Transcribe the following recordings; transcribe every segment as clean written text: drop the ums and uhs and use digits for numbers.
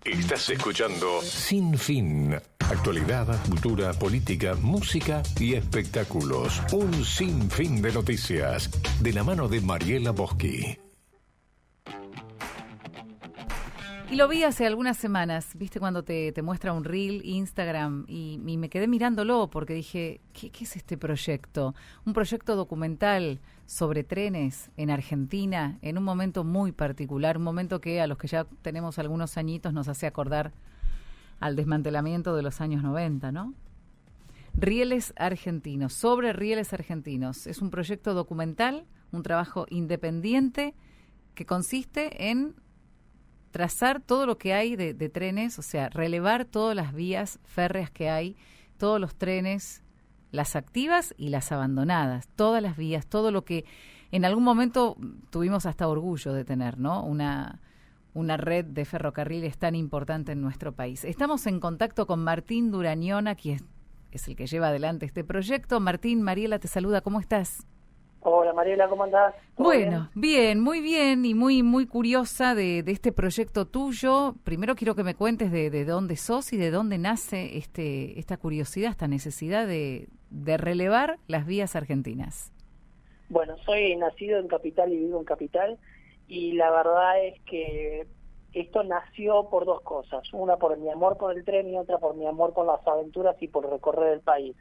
Estás escuchando Sin Fin. Actualidad, cultura, política, música y espectáculos. Un sinfín de noticias. De la mano de Mariela Boschi. Y lo vi hace algunas semanas, viste, cuando te muestra un reel, Instagram, y me quedé mirándolo porque dije, ¿qué es este proyecto? Un proyecto documental sobre trenes en Argentina, en un momento muy particular, un momento que a los que ya tenemos algunos añitos nos hace acordar al desmantelamiento de los años 90, ¿no? Rieles Argentinos, sobre Rieles Argentinos. Es un proyecto documental, un trabajo independiente que consiste en trazar todo lo que hay de trenes, o sea, relevar todas las vías férreas que hay, todos los trenes, las activas y las abandonadas, todas las vías, todo lo que en algún momento tuvimos hasta orgullo de tener, ¿no? Una red de ferrocarriles tan importante en nuestro país. Estamos en contacto con Martín Durañona, quien es el que lleva adelante este proyecto. Martín, Mariela te saluda, ¿cómo estás? Hola Mariela, ¿cómo andás? Bueno, bien, muy bien y muy curiosa de este proyecto tuyo. Primero quiero que me cuentes de dónde sos y de dónde nace esta curiosidad, esta necesidad de relevar las vías argentinas. Bueno, soy nacido en Capital y vivo en Capital, y la verdad es que esto nació por dos cosas. Una por mi amor por el tren y otra por mi amor por las aventuras y por recorrer el país.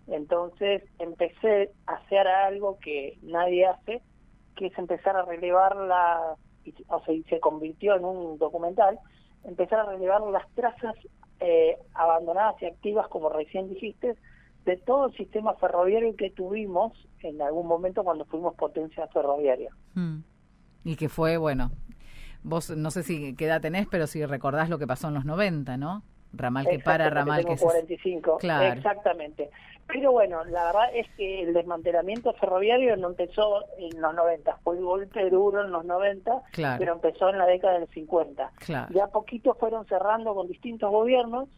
Entonces empecé a hacer algo que nadie hace, que es empezar a relevar y se convirtió en un documental, empezar a relevar las trazas abandonadas y activas, como recién dijiste, de todo el sistema ferroviario que tuvimos en algún momento cuando fuimos potencia ferroviaria. Y que fue, bueno, vos no sé si qué edad tenés, pero si recordás lo que pasó en los 90, ¿no? Ramal que para, ramal que 45, claro. Exactamente. Pero bueno, la verdad es que el desmantelamiento ferroviario no empezó en los 90, fue un golpe duro en los 90, claro, pero empezó en la década del 50. Claro. Ya a poquito fueron cerrando con distintos gobiernos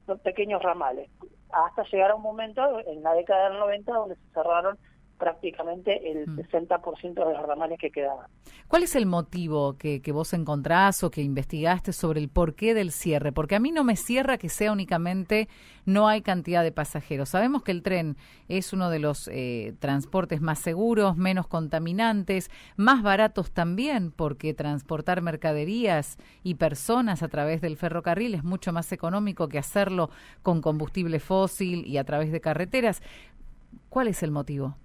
los pequeños ramales, hasta llegar a un momento en la década del 90 donde se cerraron prácticamente el 60% de los ramales que quedaban. ¿Cuál es el motivo que vos encontrás o que investigaste sobre el porqué del cierre? Porque a mí no me cierra que sea únicamente no hay cantidad de pasajeros. Sabemos que el tren es uno de los transportes más seguros, menos contaminantes, más baratos también, porque transportar mercaderías y personas a través del ferrocarril es mucho más económico que hacerlo con combustible fósil y a través de carreteras. ¿Cuál es el motivo?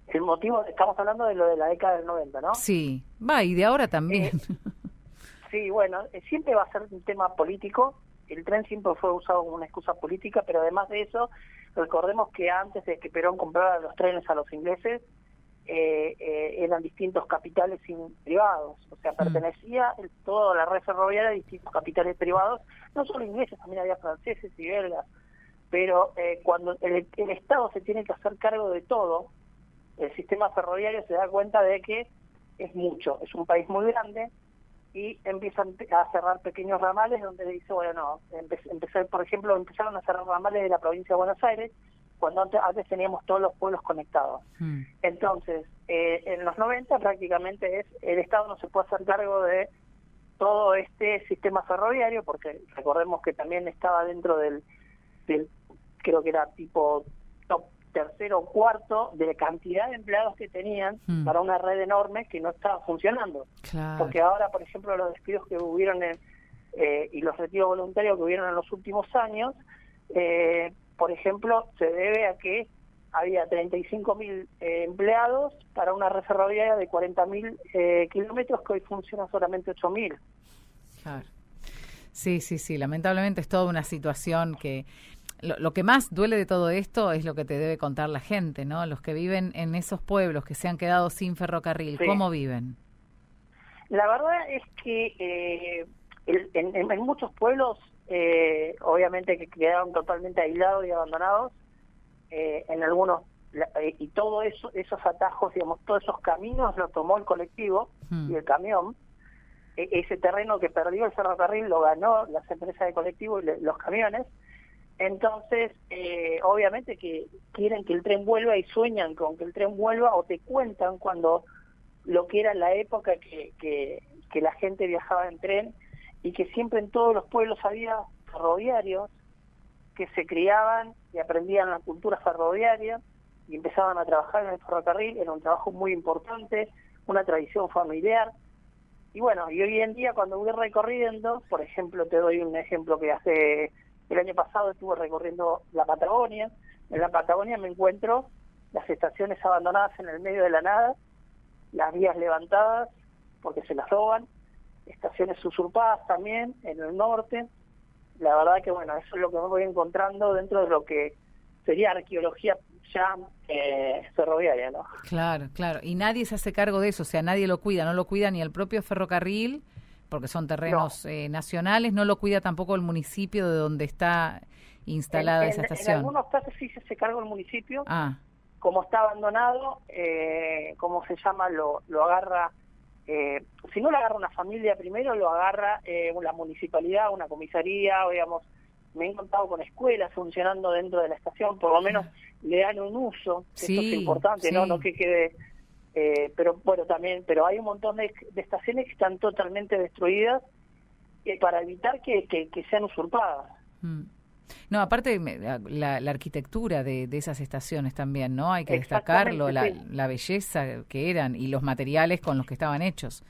El motivo, estamos hablando de lo de la década del 90, ¿no? Sí, y de ahora también. Sí, bueno, siempre va a ser un tema político. El tren siempre fue usado como una excusa política, pero además de eso, recordemos que antes de que Perón comprara los trenes a los ingleses, eran distintos capitales privados, o sea, pertenecía toda la red ferroviaria a distintos capitales privados, no solo ingleses, también había franceses y belgas, pero cuando el Estado se tiene que hacer cargo de todo, el sistema ferroviario se da cuenta de que es mucho, es un país muy grande, y empiezan a cerrar pequeños ramales donde dice, bueno, no, por ejemplo, empezaron a cerrar ramales de la provincia de Buenos Aires, cuando antes teníamos todos los pueblos conectados. Entonces, en los 90 prácticamente el Estado no se puede hacer cargo de todo este sistema ferroviario, porque recordemos que también estaba dentro del creo que era tipo top tercero o cuarto de la cantidad de empleados que tenían para una red enorme que no estaba funcionando. Claro. Porque ahora, por ejemplo, los despidos que hubieron y los retiros voluntarios que hubieron en los últimos años, por ejemplo, se debe a que había 35.000 empleados para una red ferroviaria de 40.000 kilómetros, que hoy funciona solamente 8.000. Claro. Sí, lamentablemente es toda una situación que... Lo que más duele de todo esto es lo que te debe contar la gente, ¿no? Los que viven en esos pueblos que se han quedado sin ferrocarril, sí. ¿Cómo viven? La verdad es que en muchos pueblos, obviamente que quedaron totalmente aislados y abandonados, en algunos, y todo eso, esos atajos, digamos, todos esos caminos los tomó el colectivo y el camión. Ese terreno que perdió el ferrocarril lo ganó las empresas de colectivo y los camiones. Entonces, obviamente que quieren que el tren vuelva y sueñan con que el tren vuelva, o te cuentan cuando lo que era la época que que la gente viajaba en tren y que siempre en todos los pueblos había ferroviarios que se criaban y aprendían la cultura ferroviaria y empezaban a trabajar en el ferrocarril. Era un trabajo muy importante, una tradición familiar. Y bueno, y hoy en día cuando voy recorriendo, por ejemplo, te doy un ejemplo que hace el año pasado estuve recorriendo la Patagonia. En la Patagonia me encuentro las estaciones abandonadas en el medio de la nada, las vías levantadas porque se las roban, estaciones usurpadas también en el norte. La verdad que bueno, eso es lo que me voy encontrando dentro de lo que sería arqueología ya ferroviaria, ¿no? Claro, claro. Y nadie se hace cargo de eso, o sea, nadie lo cuida, no lo cuida ni el propio ferrocarril, porque son terrenos nacionales, no lo cuida tampoco el municipio de donde está instalada esa estación. En algunos casos sí se hace cargo el municipio, como está abandonado, ¿cómo se llama? Lo agarra, si no lo agarra una familia primero, lo agarra la municipalidad, una comisaría, digamos. Me he encontrado con escuelas funcionando dentro de la estación, por lo menos le dan un uso, sí, esto es importante, sí. no que quede, pero bueno, también, pero hay un montón de estaciones que están totalmente destruidas para evitar que sean usurpadas. No, aparte la arquitectura de esas estaciones también, ¿no? Hay que destacarlo, sí. la belleza que eran y los materiales con los que estaban hechos.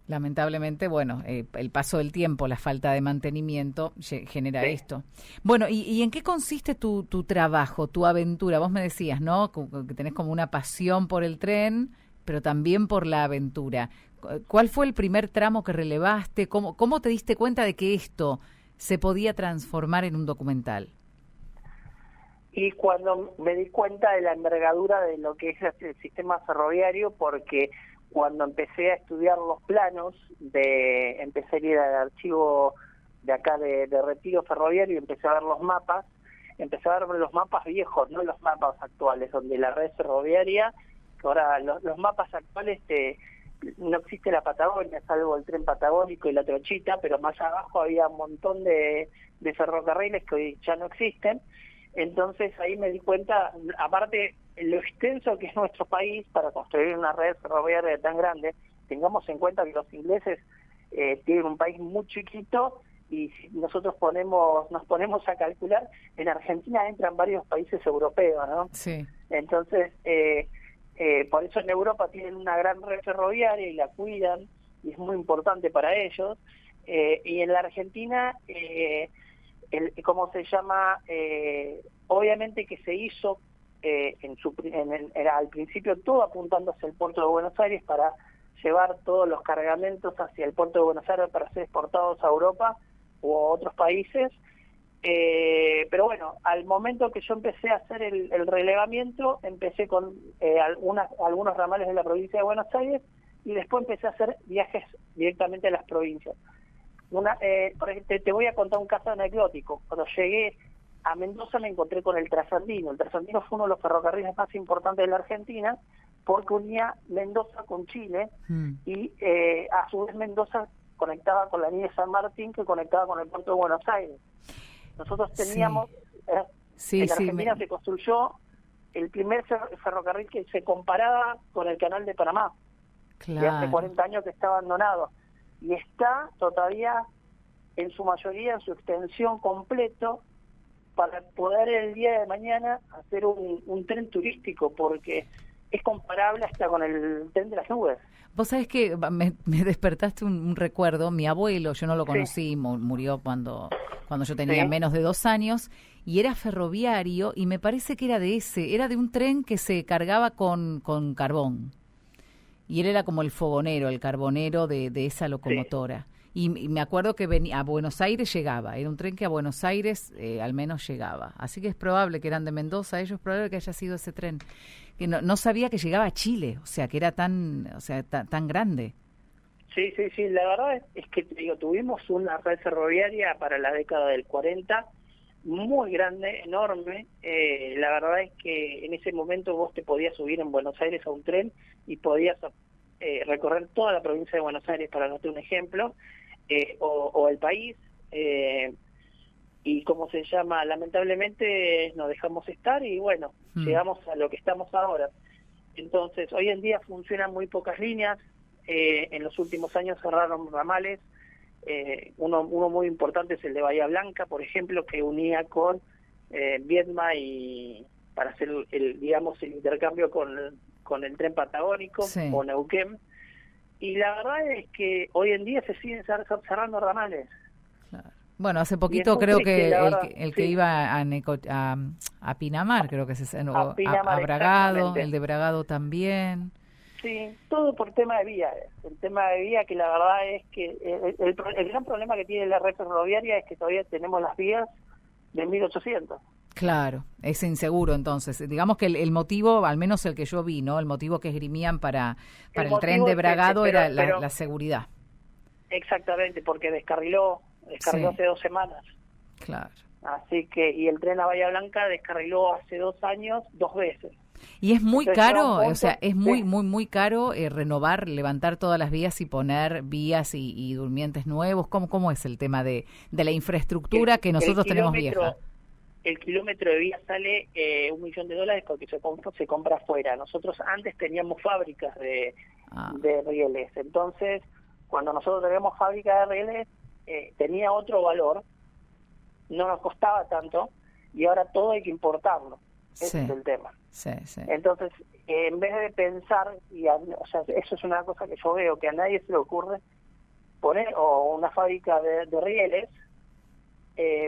Lamentablemente, bueno, el paso del tiempo, la falta de mantenimiento genera esto. Bueno, ¿y en qué consiste tu trabajo, tu aventura? Vos me decías, ¿no? Que tenés como una pasión por el tren, pero también por la aventura. ¿Cuál fue el primer tramo que relevaste? ¿Cómo te diste cuenta de que esto se podía transformar en un documental? Y cuando me di cuenta de la envergadura de lo que es el sistema ferroviario, porque cuando empecé a estudiar los planos, empecé a ir al archivo de acá de Retiro Ferroviario y empecé a ver los mapas, viejos, no los mapas actuales, donde la red ferroviaria, que ahora los mapas actuales no existe la Patagonia, salvo el tren patagónico y la Trochita, pero más abajo había un montón de ferrocarriles que hoy ya no existen. Entonces ahí me di cuenta, aparte lo extenso que es nuestro país para construir una red ferroviaria tan grande. Tengamos en cuenta que los ingleses tienen un país muy chiquito y si nosotros nos ponemos a calcular, en Argentina entran varios países europeos, ¿no? Sí. Entonces, por eso en Europa tienen una gran red ferroviaria y la cuidan y es muy importante para ellos. Y en la Argentina, ¿cómo se llama? Obviamente que se hizo al principio todo apuntando hacia el puerto de Buenos Aires para llevar todos los cargamentos hacia el puerto de Buenos Aires para ser exportados a Europa u a otros países. Pero bueno, al momento que yo empecé a hacer el relevamiento, empecé con algunos ramales de la provincia de Buenos Aires y después empecé a hacer viajes directamente a las provincias. Te voy a contar un caso anecdótico. Cuando llegué a Mendoza me encontré con el Trasandino. El Trasandino fue uno de los ferrocarriles más importantes de la Argentina porque unía Mendoza con Chile y a su vez Mendoza conectaba con la línea de San Martín que conectaba con el puerto de Buenos Aires. Nosotros teníamos, en Argentina se construyó el primer ferrocarril que se comparaba con el canal de Panamá, de hace 40 años que está abandonado. Y está todavía en su mayoría, en su extensión completo, para poder el día de mañana hacer un tren turístico, porque es comparable hasta con el tren de las nubes. Vos sabés que me despertaste un recuerdo. Mi abuelo, yo no lo conocí, murió cuando yo tenía menos de 2 años, y era ferroviario, y me parece que era de un tren que se cargaba con carbón. Y él era como el fogonero, el carbonero de esa locomotora. Y me acuerdo que venía a Buenos Aires, llegaba. Era un tren que a Buenos Aires al menos llegaba. Así que es probable que eran de Mendoza, ellos es probable que haya sido ese tren. Que no sabía que llegaba a Chile, o sea, que era tan grande. Sí, la verdad es que tuvimos una red ferroviaria para la década del 40, muy grande, enorme. La verdad es que en ese momento vos te podías subir en Buenos Aires a un tren y podías recorrer toda la provincia de Buenos Aires, para darte un ejemplo, o el país, y ¿cómo se llama? Lamentablemente nos dejamos estar y bueno, llegamos a lo que estamos ahora. Entonces, hoy en día funcionan muy pocas líneas, en los últimos años cerraron ramales. Uno muy importante es el de Bahía Blanca, por ejemplo, que unía con Viedma y para hacer el intercambio con el tren patagónico o Neuquén. Y la verdad es que hoy en día se siguen cerrando ramales. Claro. Bueno, hace poquito creo que el que iba a Pinamar, creo que a Bragado, el de Bragado también. Sí, todo por tema de vía. El tema de vía, que la verdad es que el gran problema que tiene la red ferroviaria es que todavía tenemos las vías de 1800. Claro, es inseguro entonces. Digamos que el motivo, al menos el que yo vi, ¿no? El motivo que esgrimían para el tren de Bragado era la seguridad. Exactamente, porque descarriló hace 2 semanas. Claro. Así que, y el tren a Bahía Blanca descarriló hace 2 años 2 veces. Y es muy caro, o sea, es muy caro renovar, levantar todas las vías y poner vías y durmientes nuevos. ¿Cómo es el tema de la infraestructura que nosotros tenemos vieja? El kilómetro de vía sale $1 millón porque se compra afuera. Nosotros antes teníamos fábricas de rieles. Entonces, cuando nosotros teníamos fábrica de rieles, tenía otro valor, no nos costaba tanto, y ahora todo hay que importarlo. Ese es el tema. Sí. Entonces, en vez de pensar, o sea, eso es una cosa que yo veo, que a nadie se le ocurre poner una fábrica de rieles,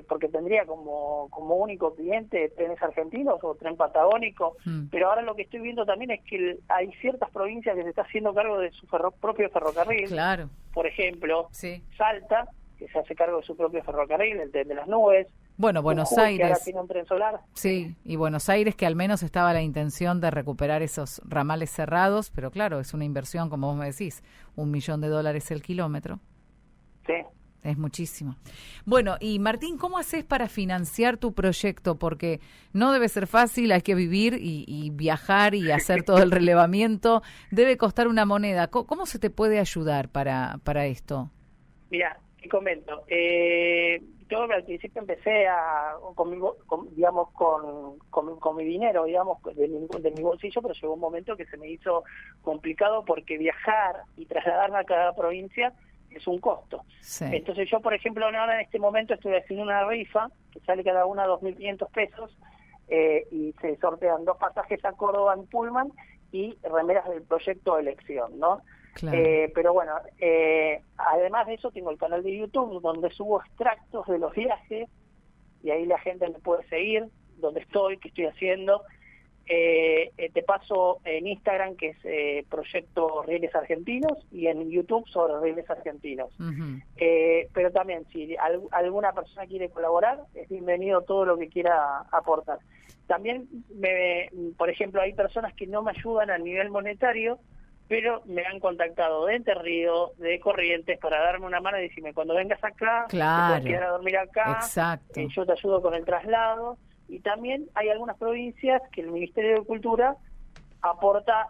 porque tendría como único cliente trenes argentinos o tren patagónico, pero ahora lo que estoy viendo también es que hay ciertas provincias que se está haciendo cargo de su propio ferrocarril. Claro. Por ejemplo, Salta, que se hace cargo de su propio ferrocarril, el tren de las nubes. Bueno, Buenos Aires. Que ahora tiene un tren solar. Sí, y Buenos Aires, que al menos estaba la intención de recuperar esos ramales cerrados, pero claro, es una inversión, como vos me decís, $1 millón el kilómetro. Sí. Es muchísimo. Bueno, y Martín, ¿cómo haces para financiar tu proyecto? Porque no debe ser fácil, hay que vivir y viajar y hacer todo el relevamiento. Debe costar una moneda. ¿Cómo se te puede ayudar para esto? Mira, te comento. Yo al principio empecé con mi dinero, digamos, de mi bolsillo, pero llegó un momento que se me hizo complicado porque viajar y trasladarme a cada provincia es un costo. Sí. Entonces yo, por ejemplo, ahora en este momento estoy haciendo una rifa que sale cada una $2.500 y se sortean 2 pasajes a Córdoba en Pullman y remeras del proyecto de elección, ¿no? Claro. Pero bueno, además de eso tengo el canal de YouTube donde subo extractos de los viajes y ahí la gente me puede seguir, donde estoy, qué estoy haciendo. Te paso en Instagram, que es Proyecto Rieles Argentinos, y en YouTube sobre Rieles Argentinos. Uh-huh. Pero también, si alguna persona quiere colaborar, es bienvenido todo lo que quiera aportar. También, por ejemplo, hay personas que no me ayudan a nivel monetario, pero me han contactado de Entre Ríos, de Corrientes, para darme una mano y decirme, cuando vengas acá, te puedes quedar a dormir acá. Exacto. Yo te ayudo con el traslado. Y también hay algunas provincias que el Ministerio de Cultura aporta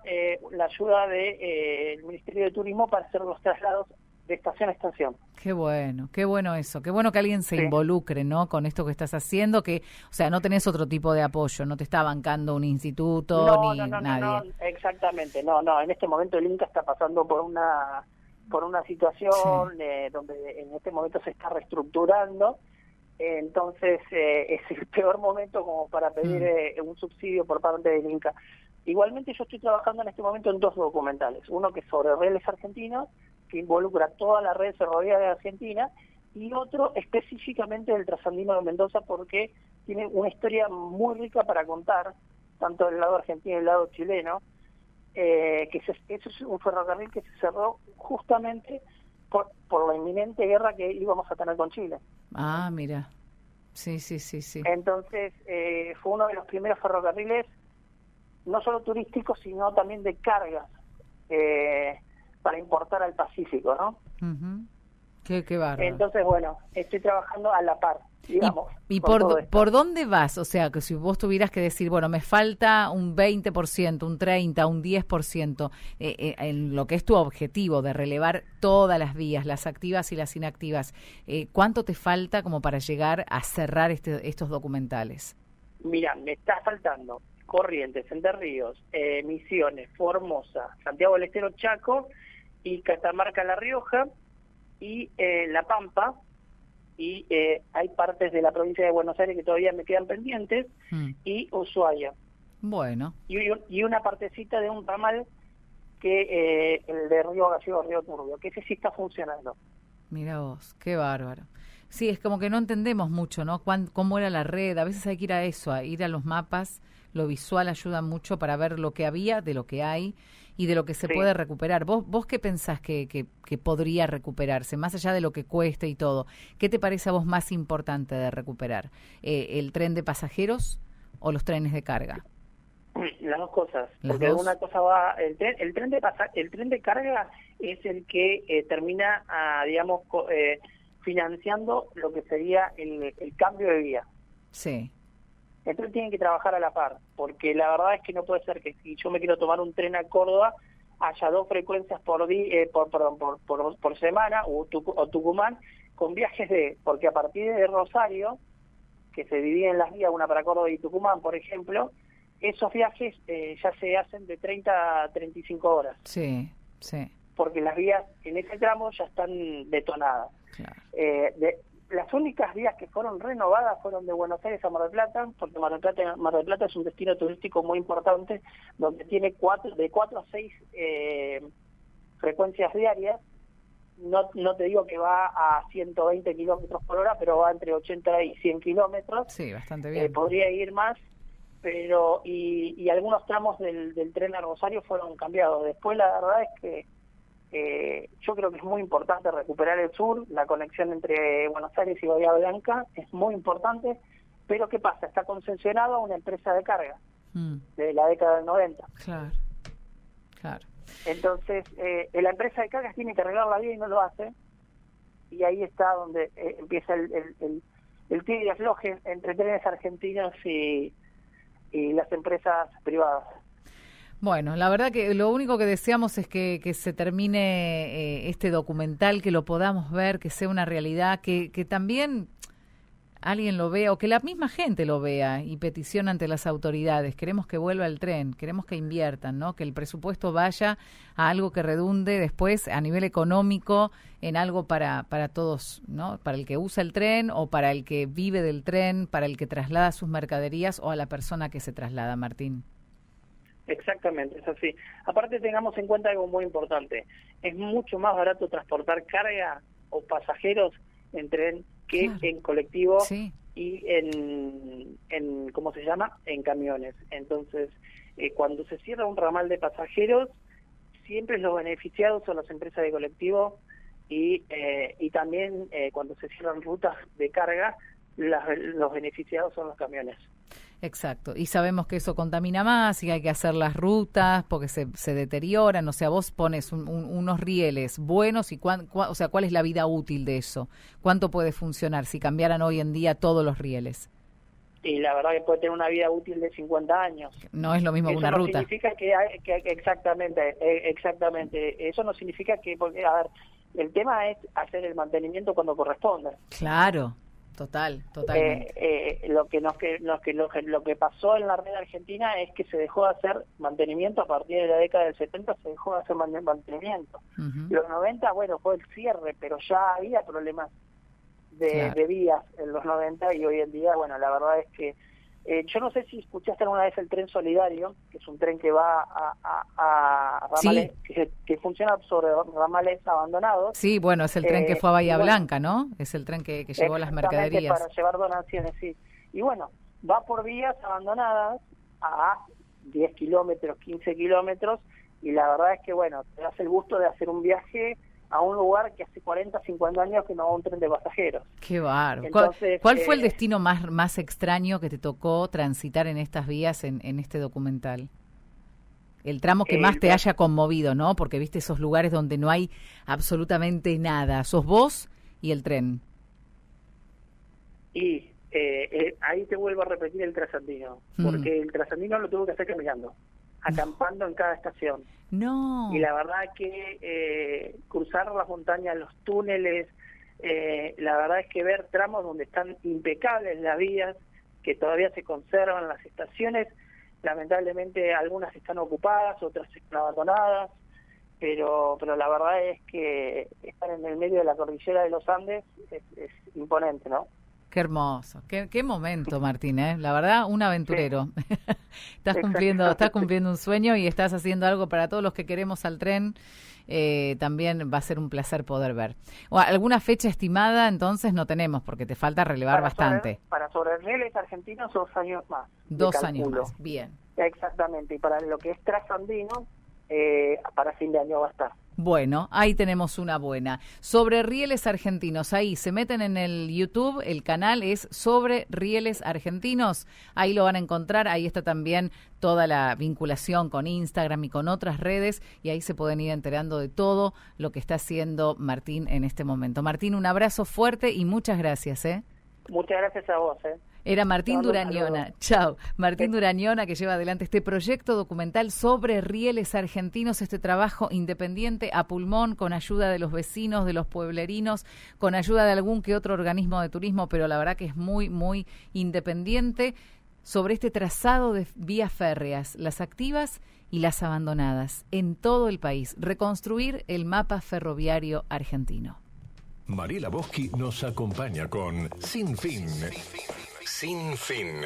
la ayuda del Ministerio de Turismo para hacer los traslados de estación a estación. Qué bueno eso, qué bueno que alguien se involucre, ¿no? Con esto que estás haciendo, que, o sea, no tenés otro tipo de apoyo, no te está bancando un instituto ni nadie. No, exactamente, no, en este momento el Inca está pasando por una situación donde en este momento se está reestructurando. Entonces es el peor momento como para pedir un subsidio por parte del Inca. Igualmente yo estoy trabajando en este momento en 2 documentales, uno que es sobre rieles argentinos, que involucra toda la red ferroviaria de Argentina, y otro específicamente del Trasandino de Mendoza, porque tiene una historia muy rica para contar, tanto del lado argentino y del lado chileno, que eso es un ferrocarril que se cerró justamente por la inminente guerra que íbamos a tener con Chile. Ah, mira. Sí. Entonces, fue uno de los primeros ferrocarriles, no solo turísticos, sino también de cargas, para importar al Pacífico, ¿no? Uh-huh. Qué bárbaro. Entonces, bueno, estoy trabajando a la par, digamos. ¿Y por dónde vas? O sea, que si vos tuvieras que decir, bueno, me falta un 20%, un 30%, un 10%, en lo que es tu objetivo de relevar todas las vías, las activas y las inactivas, ¿cuánto te falta como para llegar a cerrar estos documentales? Mira, me está faltando Corrientes, Entre Ríos, Misiones, Formosa, Santiago del Estero, Chaco y Catamarca-La Rioja, y La Pampa, y hay partes de la provincia de Buenos Aires que todavía me quedan pendientes, y Ushuaia. Bueno. Y una partecita de un ramal que el de Río Gallego, Río Turbio, que ese sí está funcionando. Mira vos, qué bárbaro. Sí, es como que no entendemos mucho, ¿no? Cómo era la red. A veces hay que ir a eso, a ir a los mapas. Lo visual ayuda mucho para ver lo que había, de lo que hay y de lo que se puede recuperar. ¿Vos qué pensás que podría recuperarse, más allá de lo que cueste y todo? ¿Qué te parece a vos más importante de recuperar? ¿El tren de pasajeros o los trenes de carga? Las dos cosas, porque una cosa va, el tren de carga es el que termina, digamos, financiando lo que sería el cambio de vía. Sí. Entonces tienen que trabajar a la par, porque la verdad es que no puede ser que si yo me quiero tomar un tren a Córdoba haya 2 frecuencias por semana o Tucumán con viajes porque a partir de Rosario, que se dividen las vías, una para Córdoba y Tucumán, por ejemplo, esos viajes ya se hacen de 30 a 35 horas. Sí, sí. Porque las vías en ese tramo ya están detonadas. Claro. Las únicas vías que fueron renovadas fueron de Buenos Aires a Mar del Plata, porque Mar del Plata es un destino turístico muy importante, donde tiene de 4 a 6 frecuencias diarias. No te digo que va a 120 kilómetros por hora, pero va entre 80 y 100 kilómetros. Sí, bastante bien. Podría ir más, pero y algunos tramos del tren a Rosario fueron cambiados. Después la verdad es que yo creo que es muy importante recuperar el sur, la conexión entre Buenos Aires y Bahía Blanca es muy importante, pero ¿qué pasa? Está concesionado a una empresa de carga de la década del 90. Claro, claro. Entonces, la empresa de cargas tiene que arreglar la vía y no lo hace, y ahí está donde empieza el tire y afloje entre trenes argentinos y las empresas privadas. Bueno, la verdad que lo único que deseamos es que se termine este documental, que lo podamos ver, que sea una realidad, que también alguien lo vea o que la misma gente lo vea y peticione ante las autoridades. Queremos que vuelva el tren, queremos que inviertan, ¿no? Que el presupuesto vaya a algo que redunde después a nivel económico en algo para todos, ¿no? Para el que usa el tren o para el que vive del tren, para el que traslada sus mercaderías o a la persona que se traslada, Martín. Exactamente, es así. Aparte tengamos en cuenta algo muy importante. Es mucho más barato transportar carga o pasajeros en tren que en colectivo y en ¿cómo se llama? En camiones. Entonces, cuando se cierra un ramal de pasajeros, siempre los beneficiados son las empresas de colectivo y también cuando se cierran rutas de carga, los beneficiados son los camiones. Exacto, y sabemos que eso contamina más y hay que hacer las rutas porque se deterioran, o sea, vos pones unos rieles buenos y o sea, ¿cuál es la vida útil de eso? ¿Cuánto puede funcionar si cambiaran hoy en día todos los rieles? Y la verdad que puede tener una vida útil de 50 años. No es lo mismo que una ruta. Eso no significa que exactamente, eso no significa que, porque, a ver, el tema es hacer el mantenimiento cuando corresponda. Claro. Totalmente. Lo que pasó en la red argentina es que se dejó de hacer mantenimiento a partir de la década del 70, se dejó de hacer mantenimiento. Los 90, bueno, fue el cierre, pero ya había problemas de vías en los 90 y hoy en día, bueno, la verdad es que yo no sé si escuchaste alguna vez el tren solidario, que es un tren que va a ramales, que funciona sobre ramales abandonados. Sí, bueno, es el tren que fue a Bahía Blanca, ¿no? Es el tren que llevó las mercaderías. Para llevar donaciones, sí. Y bueno, va por vías abandonadas a 10 kilómetros, 15 kilómetros, y la verdad es que, bueno, te das el gusto de hacer un viaje a un lugar que hace 40, 50 años que no va un tren de pasajeros. Qué bárbaro. ¿Cuál fue el destino más extraño que te tocó transitar en estas vías en este documental? El tramo que más te haya conmovido, ¿no? Porque viste esos lugares donde no hay absolutamente nada. Sos vos y el tren. Y ahí te vuelvo a repetir el trasandino, porque el trasandino lo tuve que hacer caminando, acampando en cada estación. No. Y la verdad que cruzar las montañas, los túneles, la verdad es que ver tramos donde están impecables las vías, que todavía se conservan las estaciones, lamentablemente algunas están ocupadas, otras están abandonadas, pero la verdad es que estar en el medio de la cordillera de los Andes es imponente, ¿no? Qué hermoso, qué momento, Martín, ¿eh? La verdad, un aventurero. Sí. Estás cumpliendo un sueño y estás haciendo algo para todos los que queremos al tren. También va a ser un placer poder ver. ¿Alguna fecha estimada entonces no tenemos? Porque te falta relevar bastante. Para sobre rieles argentinos 2 años más. 2 años más, bien. Exactamente, y para lo que es trasandino, para fin de año va a estar. Bueno, ahí tenemos una buena. Sobre Rieles Argentinos, ahí se meten en el YouTube, el canal es Sobre Rieles Argentinos, ahí lo van a encontrar, ahí está también toda la vinculación con Instagram y con otras redes, y ahí se pueden ir enterando de todo lo que está haciendo Martín en este momento. Martín, un abrazo fuerte y muchas gracias, ¿eh? Muchas gracias a vos, ¿eh? Era Martín Durañona. Chao. Martín Durañona, que lleva adelante este proyecto documental sobre rieles argentinos, este trabajo independiente a pulmón, con ayuda de los vecinos, de los pueblerinos, con ayuda de algún que otro organismo de turismo, pero la verdad que es muy, muy independiente, sobre este trazado de vías férreas, las activas y las abandonadas, en todo el país. Reconstruir el mapa ferroviario argentino. Mariela Boschi nos acompaña con Sin Fin. Sin Fin.